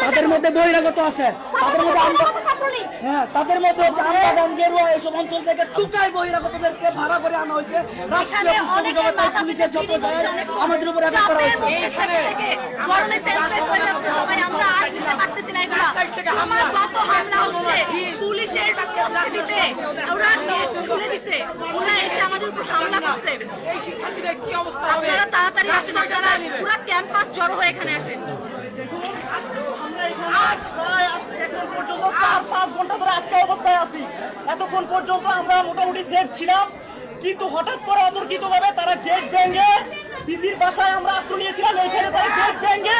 তাদের মধ্যে বহিরাগত আছে, তাদের মধ্যে হচ্ছে আমবাগান গেরুয়া এইসব অঞ্চল থেকে টুকাই বহিরাগতদেরকে ভাড়া করে আনা হয়েছে। পুলিশের যত যায় আমাদের উপর অ্যাটাক করা হয়েছে। তাড়াতাড়ি আসেন, আপনারা পুরো ক্যাম্পাস জড়ো হয়ে এখানে আসেন। এতক্ষণ পর্যন্ত আমরা মোটামুটি সেফ ছিলাম, কিন্তু হঠাৎ করে অতর্কিত ভাবে তারা গেট ভেঙে পিসির বাসায় আমরা আশ্রয় নিয়েছিলাম, এইখানে তারা গেট ভেঙে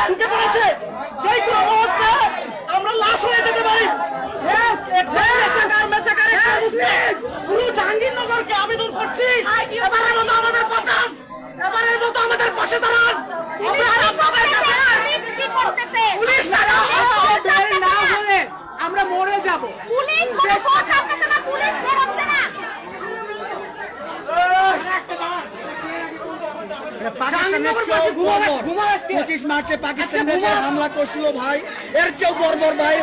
ঢুকে পড়েছে। যে কোনো মুহূর্তে আমরা লাশ হয়ে যেতে পারি। পুরো জাহাঙ্গীরনগরকে আবেদন করছি, এবারের মতো আমাদের বাঁচান, এবারের মতো আমাদের পাশে দাঁড়ান। আমরা মরে যাব। পুলিশ কোনো ফোর্স আসছে না, পুলিশ বের হচ্ছে না। পঁচিশ মার্চে পাকিস্তানের যে হামলা করছিল ভাই, এর চেয়েও বর্বর ভাই।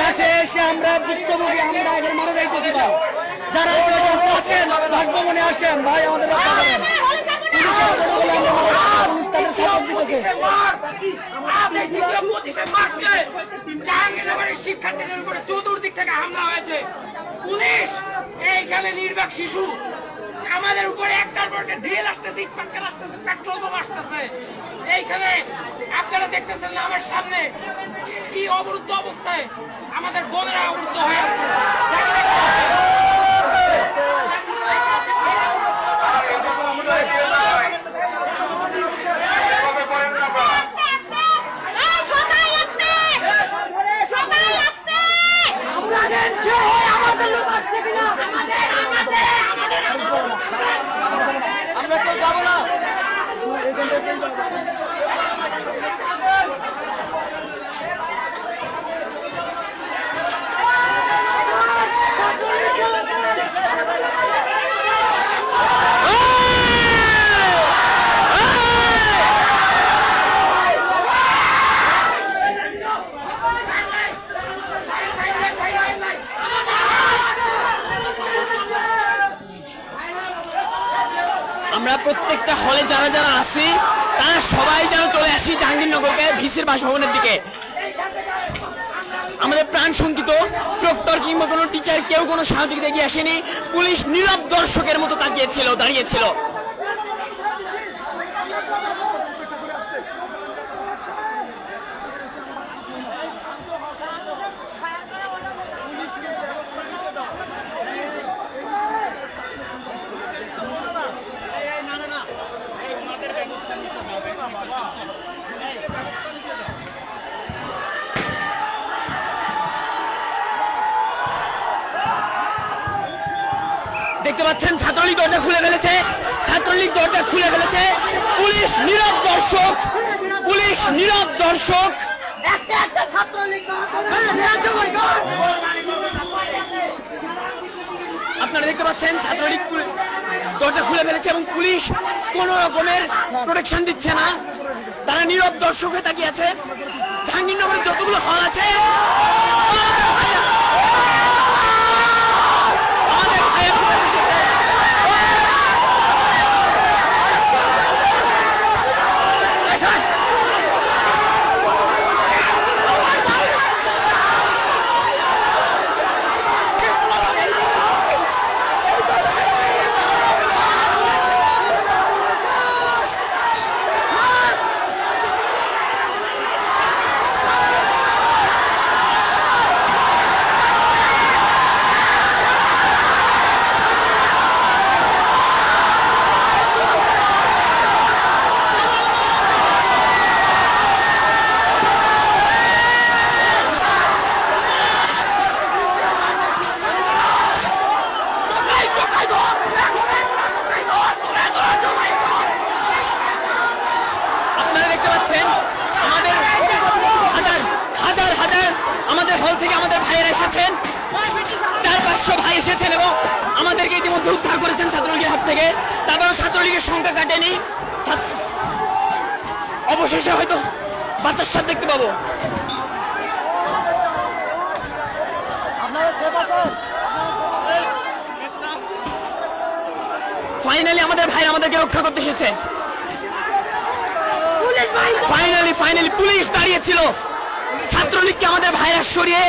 মাঠে এসে আমরা ভুক্তভোগী, আমরা এদের মারা যাইতেছি ভাই। যারা আসেন বাসভবনে আসেন ভাই, আমাদের শিক্ষার্থীদের উপরে চতুর্দিক থেকে হামলা হয়েছে। পুলিশ এইখানে নির্বাক শিশু, আমাদের উপরে একটার পর একটা ঢিল আসতেছে, ইট পাটকেল আসতেছে, পেট্রোল বোম আসতেছে। এইখানে আপনারা দেখতেছেন না আমার সামনে কি অবরুদ্ধ অবস্থায় আমাদের বোনেরা অবরুদ্ধ হয়ে আছে। আমরা কেউ যাবো না। আমরা প্রত্যেকটা হলে যারা যারা আছি তারা সবাই যেন চলে আসি জাহাঙ্গীরনগরকে ভিসির বাসভবনের দিকে। আমাদের প্রাণ শঙ্কিত, প্রক্টর কিংবা কোনো টিচার কেউ কোনো সাহায্যে এগিয়ে আসেনি। পুলিশ নীরব দর্শকের মতো তাকিয়েছিল, দাঁড়িয়েছিল। দেখতে পাচ্ছেন ছাত্রলীগ দরজা খুলে ফেলেছে, ছাত্রলীগ দরজা খুলে ফেলেছে। পুলিশ নীরব দর্শক, পুলিশ নীরব দর্শক। আপনারা দেখতে পাচ্ছেন ছাত্রলীগ দরজা খুলে ফেলেছে এবং পুলিশ কোন রকমের প্রোটেকশন দিচ্ছে না, তারা নীরব দর্শক হয়ে তাকিয়ে আছে। জাহাঙ্গীরনগরের যতগুলো হল আছে দেখেছেন 400-500 ভাই এসেছেন এবং আমাদেরকে ইতিমধ্যে উদ্ধার করেছেন ছাত্রলীগের হাত থেকে। তারপরেও ছাত্রলীগের সংখ্যা কাটেনি। অবশেষে হয়তো বাচ্চার সাথে দেখতে পাবো। ফাইনালি আমাদের ভাই আমাদেরকে রক্ষা করতে এসেছে। ফাইনালি পুলিশ দাঁড়িয়েছিল ছাত্রলীগকে আমাদের ভাইরা সরিয়ে